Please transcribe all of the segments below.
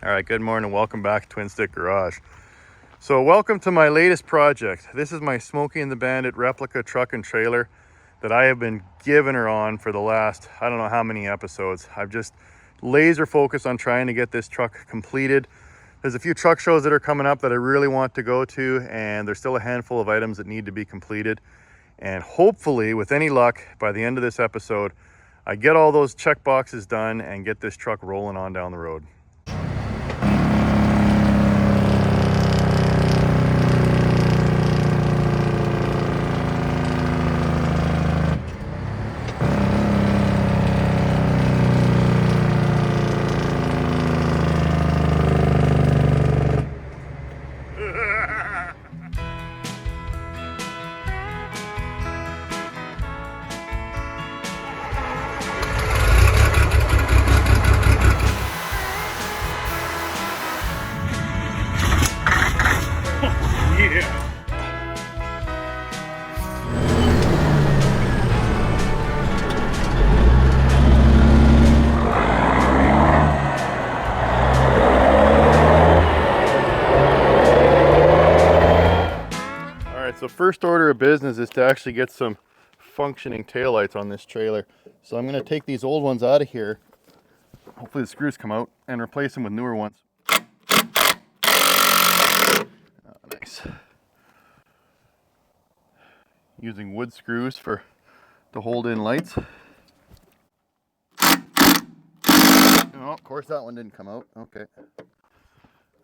All right, good morning. Welcome back to Twin Stick Garage. So welcome to my latest project. This is my Smokey and the Bandit replica truck and trailer that I have been giving her on for the last, I don't know how many episodes. I've just laser focused on trying to get this truck completed. There's a few truck shows that are coming up that I really want to go to, and there's still a handful of items that need to be completed. And hopefully, with any luck, by the end of this episode, I get all those check boxes done and get this truck rolling on down the road. So first order of business is to actually get some functioning taillights on this trailer. So I'm going to take these old ones out of here. Hopefully the screws come out, and replace them with newer ones. Oh, nice. Using wood screws to hold in lights. Oh, of course that one didn't come out. Okay. I'm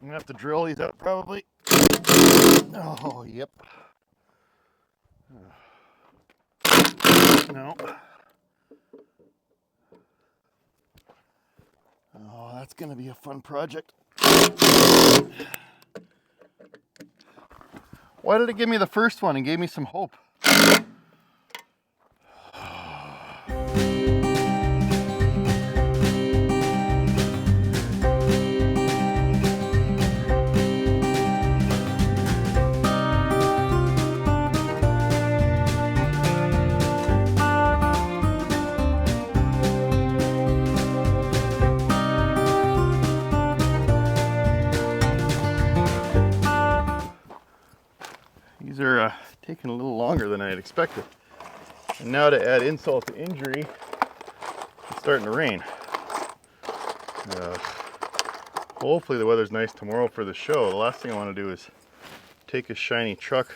going to have to drill these out probably. Oh, yep. No. Oh, that's going to be a fun project. Why did it give me the first one and gave me some hope? These are taking a little longer than I had expected. And now to add insult to injury, it's starting to rain. Hopefully the weather's nice tomorrow for the show. The last thing I want to do is take a shiny truck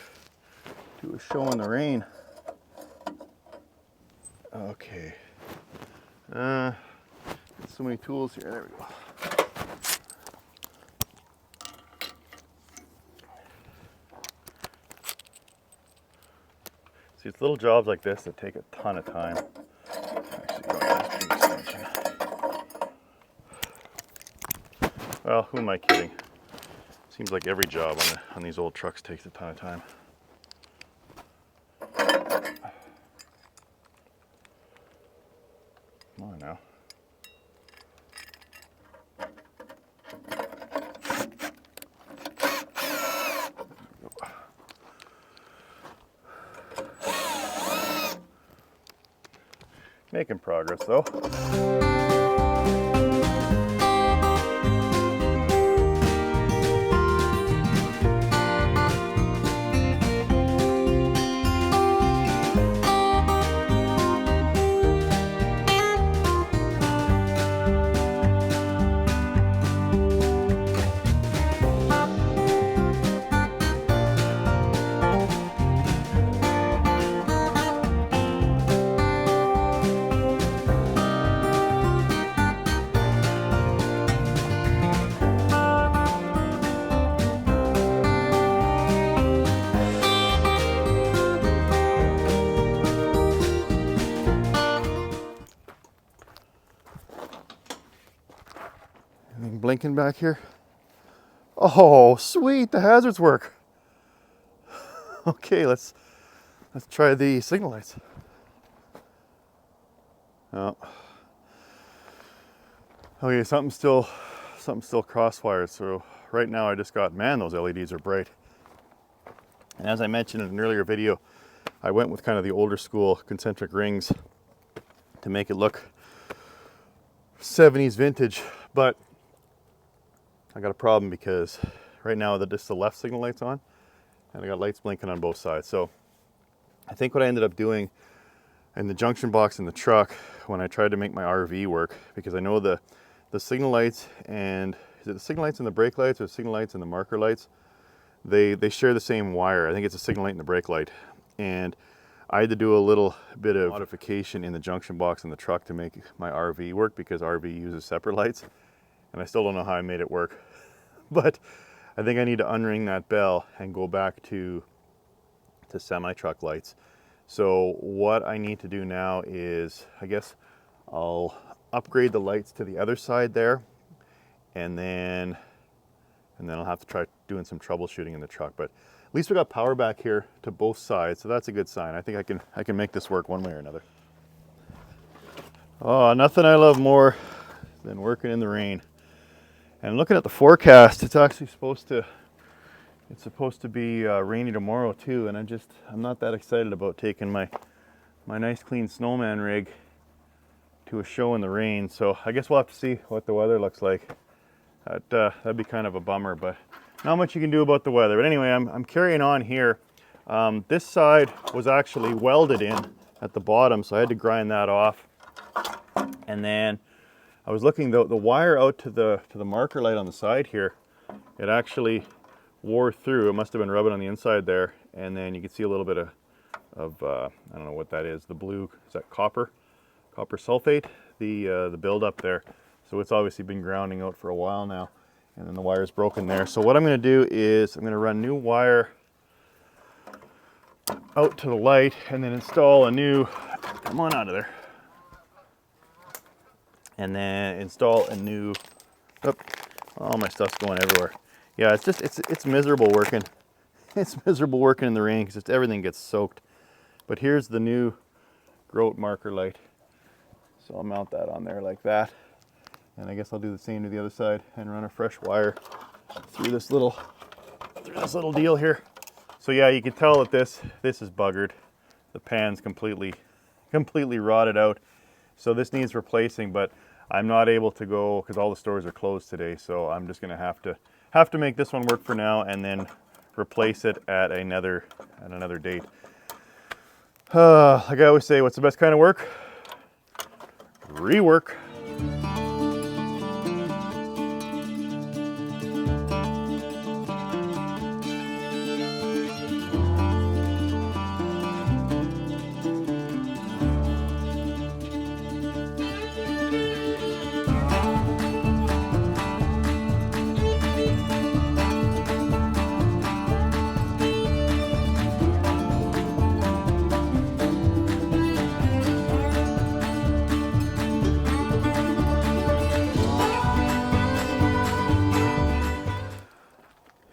to a show in the rain. Okay. So many tools here. There we go. See, it's little jobs like this that take a ton of time. Well, who am I kidding? Seems like every job on these old trucks takes a ton of time. Come on now. Making progress though. Anything blinking back here? Oh, sweet, the hazards work. Okay, let's try the signal lights. Oh. Okay, something's still crosswired. So right now I just got, man, those LEDs are bright. And as I mentioned in an earlier video, I went with kind of the older school concentric rings to make it look 70s vintage, but I got a problem because right now just the left signal light's on, and I got lights blinking on both sides. So I think what I ended up doing in the junction box in the truck when I tried to make my RV work, because I know the signal lights and, is it the signal lights and the brake lights, or the signal lights and the marker lights? They share the same wire. I think it's a signal light and the brake light. And I had to do a little bit of modification in the junction box in the truck to make my RV work, because RV uses separate lights. And I still don't know how I made it work. But I think I need to unring that bell and go back to semi-truck lights. So what I need to do now is, I guess I'll upgrade the lights to the other side there, and then I'll have to try doing some troubleshooting in the truck. But at least we got power back here to both sides, so that's a good sign. I think I can make this work one way or another. Oh, nothing I love more than working in the rain. And looking at the forecast, it's actually supposed to be rainy tomorrow too. And I'm not that excited about taking my nice clean snowman rig to a show in the rain. So I guess we'll have to see what the weather looks like. That'd be kind of a bummer, but not much you can do about the weather. But anyway, I'm carrying on here. This side was actually welded in at the bottom, so I had to grind that off. And then I was looking, the wire out to the marker light on the side here, it actually wore through. It must have been rubbing on the inside there, and then you can see a little bit of I don't know what that is. The blue, is that copper sulfate? The buildup there. So it's obviously been grounding out for a while now, and then the wire's broken there. So what I'm going to do is I'm going to run new wire out to the light, and then install a new, come on out of there, and then install a new, all my stuff's going everywhere. Yeah, it's miserable working. It's miserable working in the rain because everything gets soaked. But here's the new grout marker light. So I'll mount that on there like that. And I guess I'll do the same to the other side and run a fresh wire through this little deal here. So yeah, you can tell that this is buggered. The pan's completely rotted out. So this needs replacing, but I'm not able to go because all the stores are closed today. So I'm just gonna have to make this one work for now, and then replace it at another date. Like I always say, what's the best kind of work? Rework.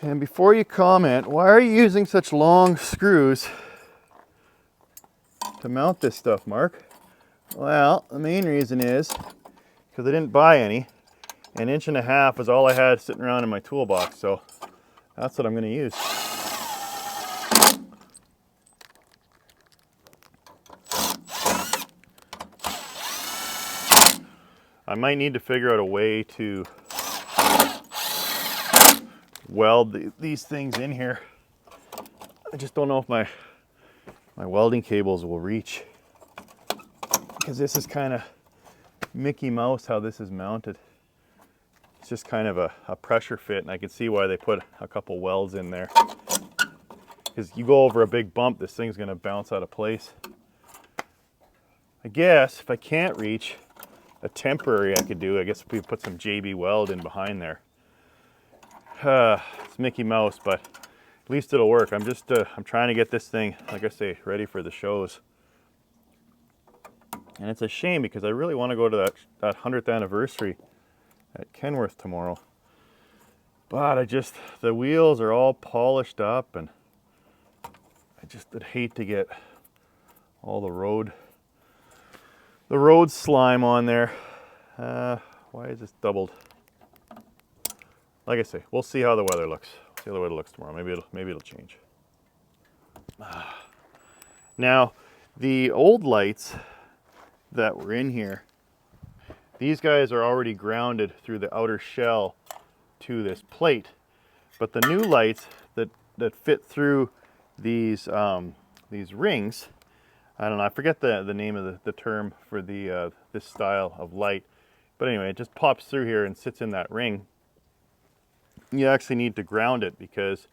And before you comment, why are you using such long screws to mount this stuff, Mark? Well, the main reason is because I didn't buy any. An 1.5 inches was all I had sitting around in my toolbox, so that's what I'm going to use. I might need to figure out a way to weld these things in here. I just don't know if my welding cables will reach, because this is kind of Mickey Mouse how this is mounted. It's just kind of a pressure fit, and I can see why they put a couple welds in there, because you go over a big bump, this thing's going to bounce out of place. I guess if I can't reach, a temporary I could do, I guess if we put some JB weld in behind there. It's Mickey Mouse, but at least it'll work. I'm trying to get this thing, like I say, ready for the shows. And it's a shame because I really want to go to that 100th anniversary at Kenworth tomorrow. But the wheels are all polished up, and I'd hate to get all the road slime on there. Why is this doubled? Like I say, we'll see how the weather looks. See how the weather looks tomorrow. Maybe it'll change. Now, the old lights that were in here, these guys are already grounded through the outer shell to this plate. But the new lights that fit through these rings, I don't know, I forget the name of the term for this style of light. But anyway, it just pops through here and sits in that ring. You actually need to ground it because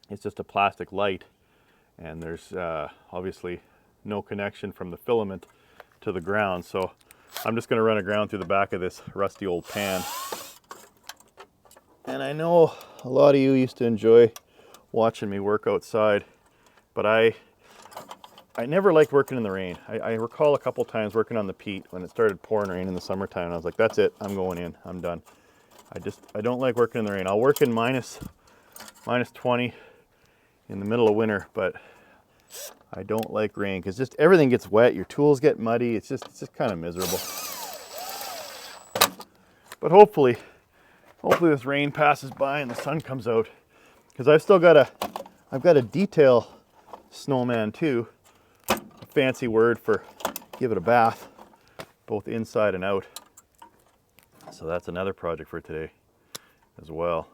it's just a plastic light, and there's obviously no connection from the filament to the ground. So I'm just going to run a ground through the back of this rusty old pan. And I know a lot of you used to enjoy watching me work outside, but I never liked working in the rain. I recall a couple times working on the peat when it started pouring rain in the summertime, and I was like, that's it, I'm going in, I'm done. I don't like working in the rain. I'll work in minus 20 in the middle of winter, but I don't like rain because just everything gets wet, your tools get muddy, it's just kind of miserable. But hopefully this rain passes by and the sun comes out, because I've got a detail snowman too, a fancy word for give it a bath, both inside and out. So that's another project for today as well.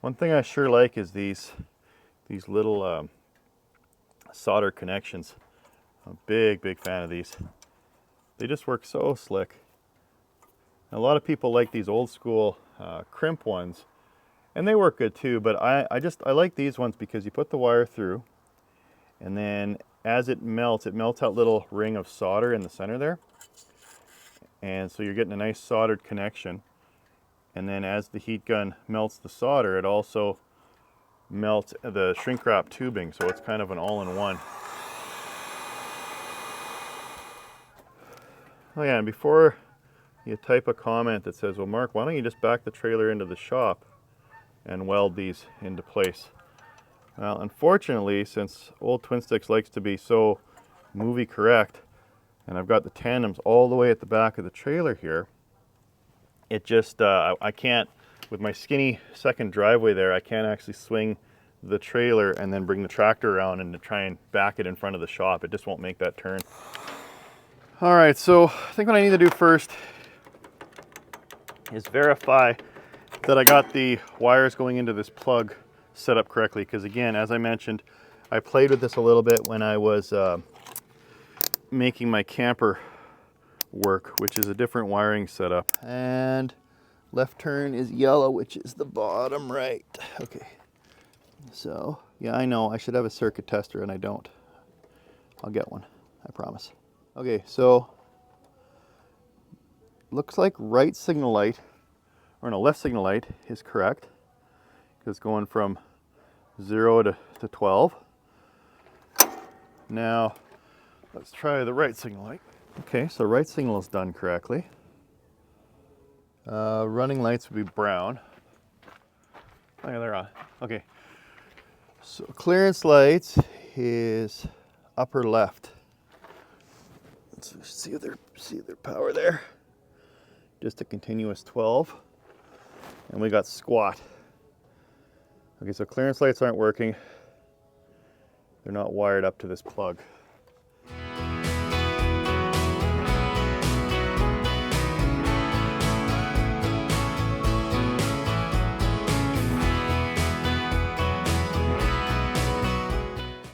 One thing I sure like is these little solder connections. I'm a big fan of these. They just work so slick. A lot of people like these old school crimp ones, and they work good too, but I like these ones because you put the wire through, and then as it melts that little ring of solder in the center there, and so you're getting a nice soldered connection. And then as the heat gun melts the solder, it also melts the shrink wrap tubing, so it's kind of an all-in-one. Oh yeah, and before you type a comment that says, well Mark, why don't you just back the trailer into the shop and weld these into place? Well, unfortunately, since old Twin Sticks likes to be so movie correct, and I've got the tandems all the way at the back of the trailer here, it just, I can't, with my skinny second driveway there, I can't actually swing the trailer and then bring the tractor around and to try and back it in front of the shop. It just won't make that turn. All right, so I think what I need to do first is verify that I got the wires going into this plug set up correctly, because again, as I mentioned, I played with this a little bit when I was making my camper work, which is a different wiring setup. And left turn is yellow, which is the bottom right. Okay, so yeah, I know I should have a circuit tester and I don't. I'll get one, I promise. Okay, so looks like right signal light, or no, left signal light is correct, because it's going from 0 to 12. Now let's try the right signal light. Okay, so right signal is done correctly. Running lights would be brown. Oh yeah, they're on. Okay, so clearance lights is upper left. Let's see their power there. Just a continuous 12. And we got squat. Okay, so clearance lights aren't working. They're not wired up to this plug.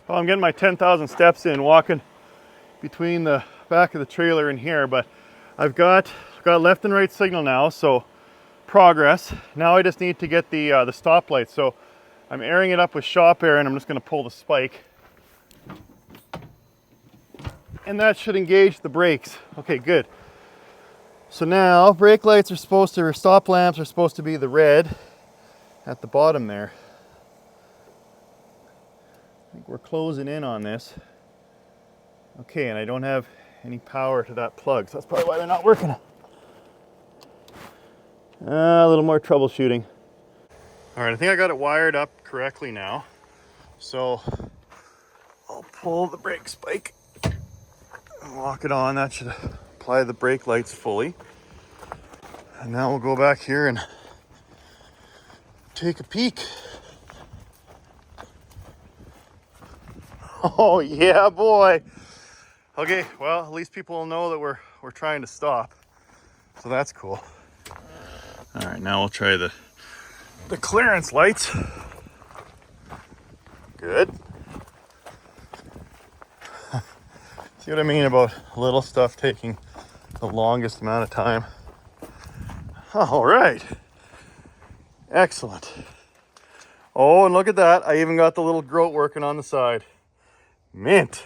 Well, I'm getting my 10,000 steps in walking between the back of the trailer and here, but I've got left and right signal now, so progress. Now I just need to get the stoplight. So I'm airing it up with shop air, and I'm just going to pull the spike, and that should engage the brakes. Okay, good. So now brake lights are supposed to, or stop lamps are supposed to be the red at the bottom there. I think we're closing in on this. Okay, and I don't have any power to that plug, so that's probably why they're not working. A little more troubleshooting. All right, I think I got it wired up correctly now. So I'll pull the brake spike and lock it on. That should apply the brake lights fully. And now we'll go back here and take a peek. Oh yeah, boy. Okay, well, at least people will know that we're trying to stop. So that's cool. All right, now we'll try the clearance lights. Good. See what I mean about little stuff taking the longest amount of time? All right. Excellent. Oh, and look at that. I even got the little grout working on the side. Mint.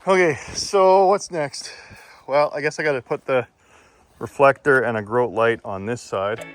Okay, so what's next? Well, I guess I got to put the reflector and a grout light on this side.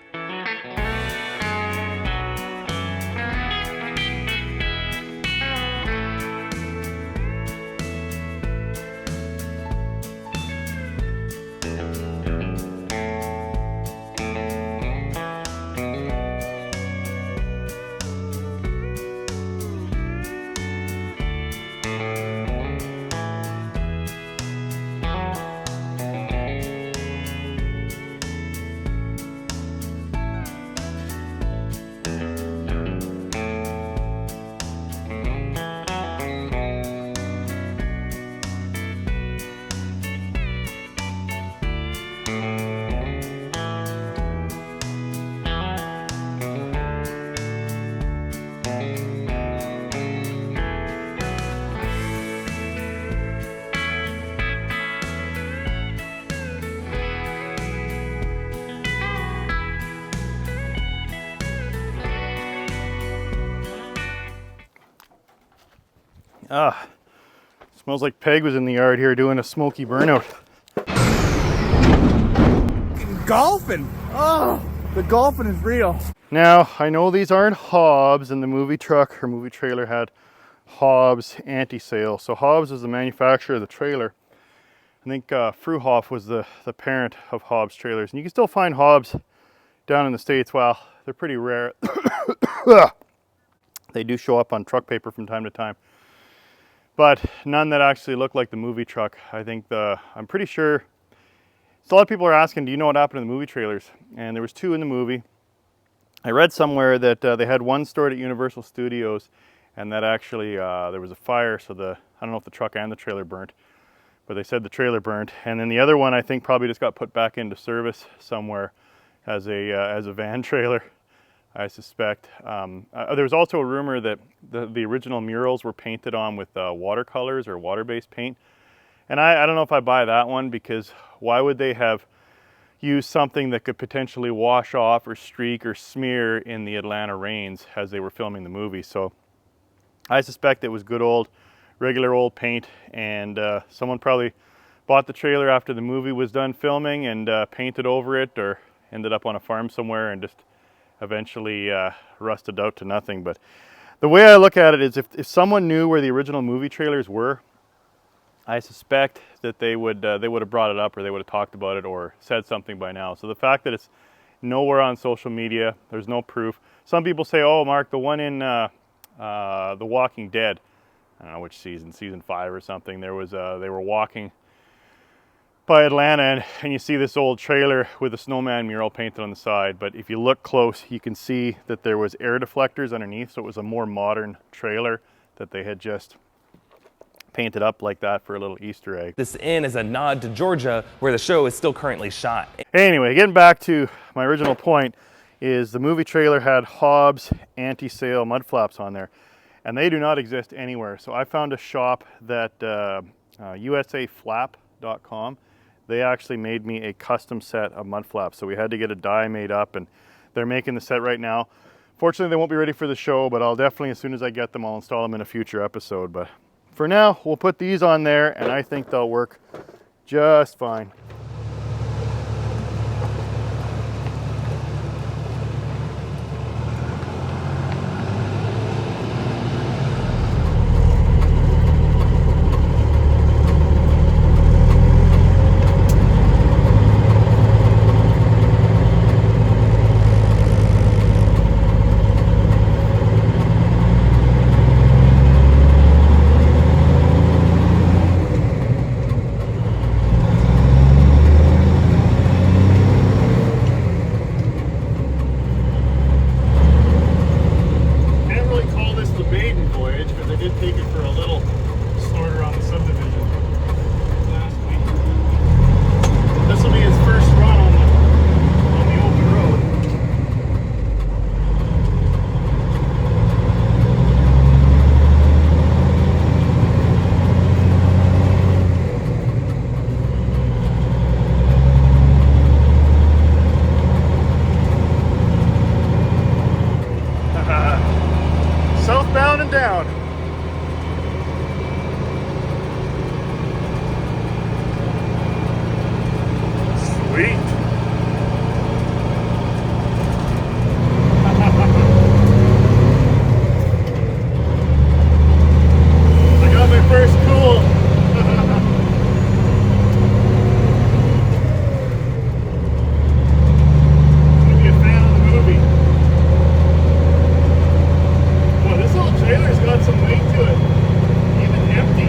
Ah, smells like Peg was in the yard here doing a Smokey burnout. Golfing! Oh, the golfing is real. Now, I know these aren't Hobbs, and the movie truck or movie trailer had Hobbs anti-sale. So Hobbs is the manufacturer of the trailer. I think Fruhoff was the parent of Hobbs trailers. And you can still find Hobbs down in the States. Well, they're pretty rare. They do show up on truck paper from time to time, but none that actually look like the movie truck. I think I'm pretty sure. So a lot of people are asking, do you know what happened to the movie trailers? And there was two in the movie. I read somewhere that they had one stored at Universal Studios, and that actually there was a fire, so I don't know if the truck and the trailer burnt, but they said the trailer burnt. And then the other one, I think, probably just got put back into service somewhere as a van trailer, I suspect. There was also a rumor that the original murals were painted on with watercolors or water-based paint. And I don't know if I buy that one, because why would they have used something that could potentially wash off or streak or smear in the Atlanta rains as they were filming the movie? So I suspect it was good old, regular old paint, and someone probably bought the trailer after the movie was done filming and painted over it, or ended up on a farm somewhere and just eventually rusted out to nothing. But the way I look at it is, if someone knew where the original movie trailers were, I suspect that they would have brought it up, or they would have talked about it or said something by now. So the fact that it's nowhere on social media, there's no proof. Some people say, oh, Mark, the one in The Walking Dead, I don't know which season 5 or something, there was they were walking by Atlanta, and you see this old trailer with a snowman mural painted on the side. But if you look close, you can see that there was air deflectors underneath, so it was a more modern trailer that they had just painted up like that for a little Easter egg. This inn is a nod to Georgia, where the show is still currently shot. Anyway, getting back to my original point, is the movie trailer had Hobbs anti-sale mud flaps on there, and they do not exist anywhere. So I found a shop that usaflap.com. They actually made me a custom set of mud flaps, so we had to get a die made up, and they're making the set right now. Fortunately, they won't be ready for the show, but I'll definitely, as soon as I get them, I'll install them in a future episode. But for now, we'll put these on there, and I think they'll work just fine. Sweet. I got my first cool. Gonna be a fan of the movie. Boy, this little trailer's got some weight to it. Even empty.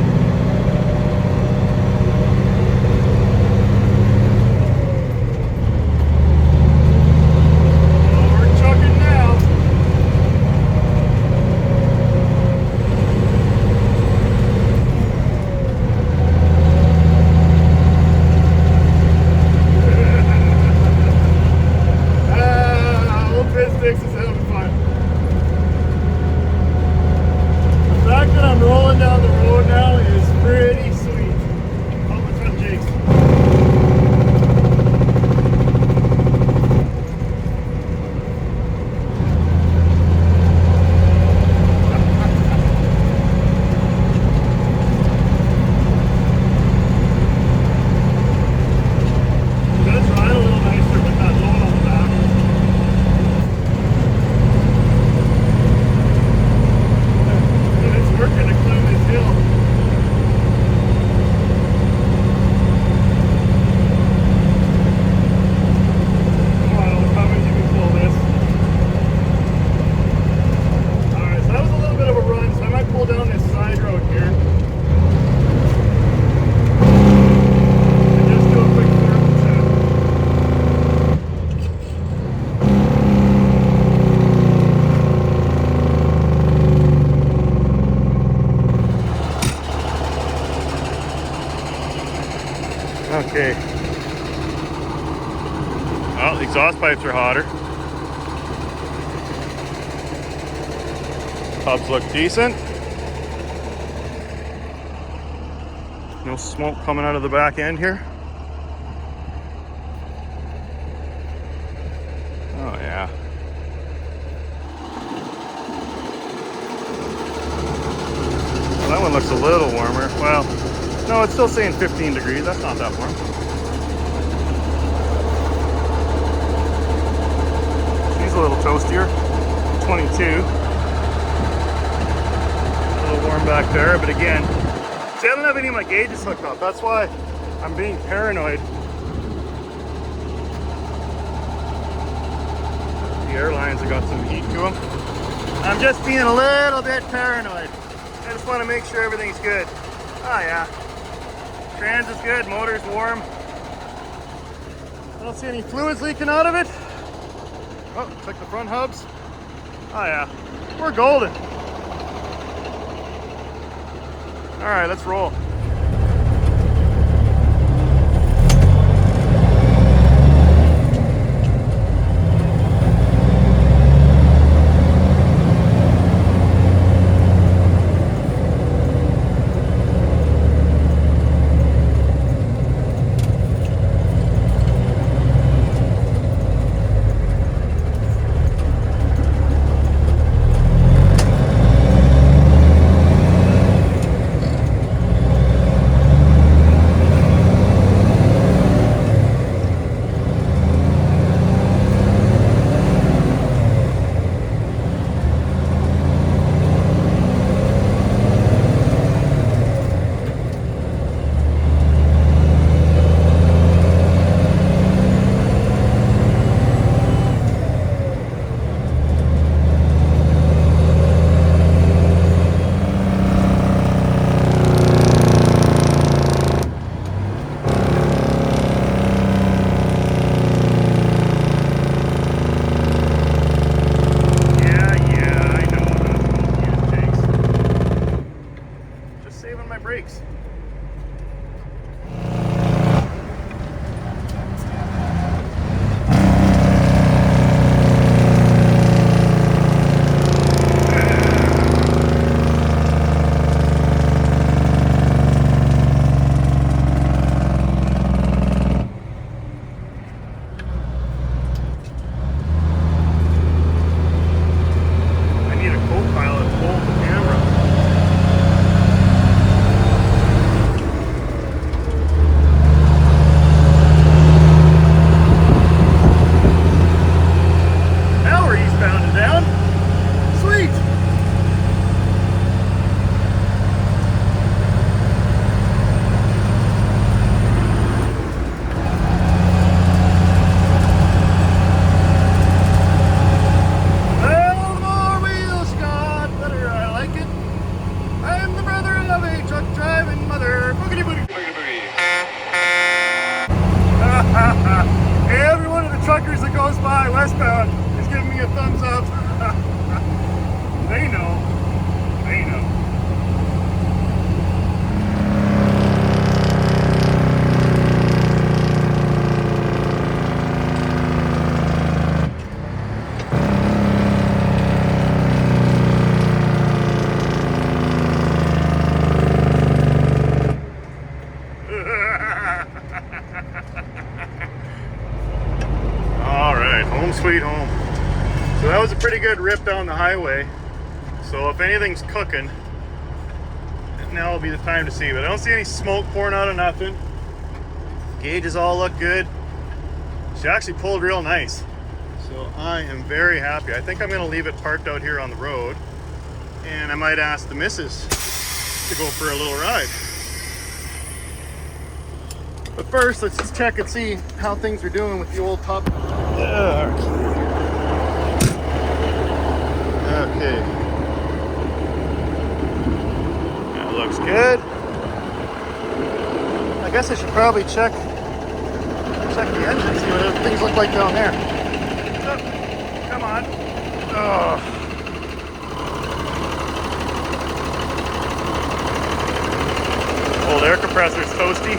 Okay. Well, the exhaust pipes are hotter. Hubs look decent. No smoke coming out of the back end here. Oh yeah. Well, that one looks a little warmer. Well, no, it's still saying 15 degrees. That's not that warm. She's a little toastier. 22. A little warm back there, but again, see, I don't have any of my gauges hooked up. That's why I'm being paranoid. The airlines have got some heat to them. I'm just being a little bit paranoid. I just want to make sure everything's good. Oh yeah. Trans is good, motor's warm. I don't see any fluids leaking out of it. Oh, check the front hubs. Oh yeah, we're golden. All right, let's roll. Every one of the truckers that goes by westbound is giving me a thumbs up. They know. They know. All right, home sweet home. So that was a pretty good rip down the highway. So if anything's cooking, now will be the time to see. But I don't see any smoke pouring out of nothing. Gauges all look good. She actually pulled real nice. So I am very happy. I think I'm gonna leave it parked out here on the road, and I might ask the missus to go for a little ride. But first, let's just check and see how things are doing with the old top. Okay. That looks good. I guess I should probably check the engine, see what things look like down there. Oh, come on. Oh. Old air compressor's toasty.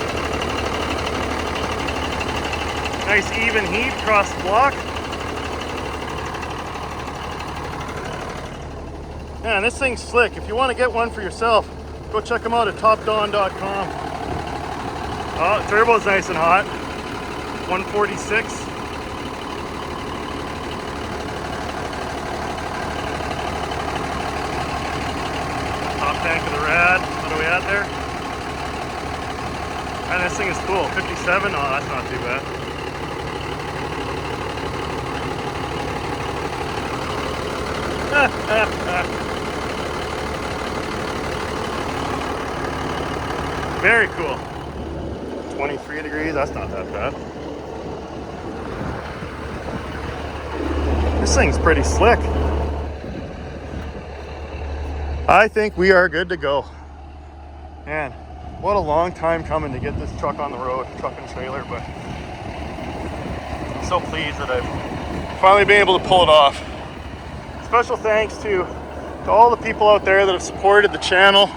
Nice even heat across the block. Man, this thing's slick. If you want to get one for yourself, go check them out at topdon.com. Oh, turbo's nice and hot. 146. Top tank of the rad. What are we at there? Man, this thing is cool. 57. Oh, that's not too bad. Very cool. 23 degrees, that's not that bad. This thing's pretty slick. I think we are good to go. Man, what a long time coming to get this truck on the road, truck and trailer, but I'm so pleased that I've finally been able to pull it off. Special thanks to all the people out there that have supported the channel,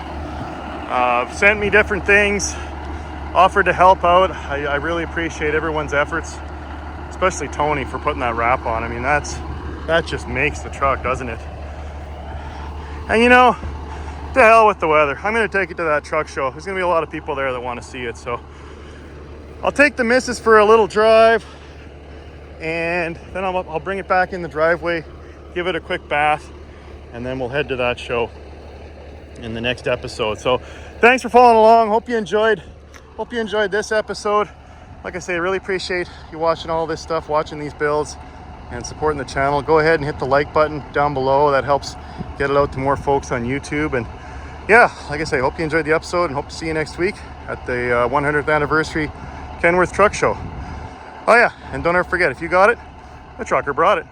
sent me different things, offered to help out. I really appreciate everyone's efforts, especially Tony for putting that wrap on. I mean, that just makes the truck, doesn't it? And you know, to hell with the weather. I'm going to take it to that truck show. There's going to be a lot of people there that want to see it, so I'll take the missus for a little drive, and then I'll bring it back in the driveway, give it a quick bath, and then we'll head to that show in the next episode. So thanks for following along. Hope you enjoyed this episode. Like I say, I really appreciate you watching all this stuff, watching these builds and supporting the channel. Go ahead and hit the like button down below. That helps get it out to more folks on YouTube. And yeah, like I say, hope you enjoyed the episode, and hope to see you next week at the 100th anniversary Kenworth Truck Show. Oh yeah, and don't ever forget, if you got it, the trucker brought it.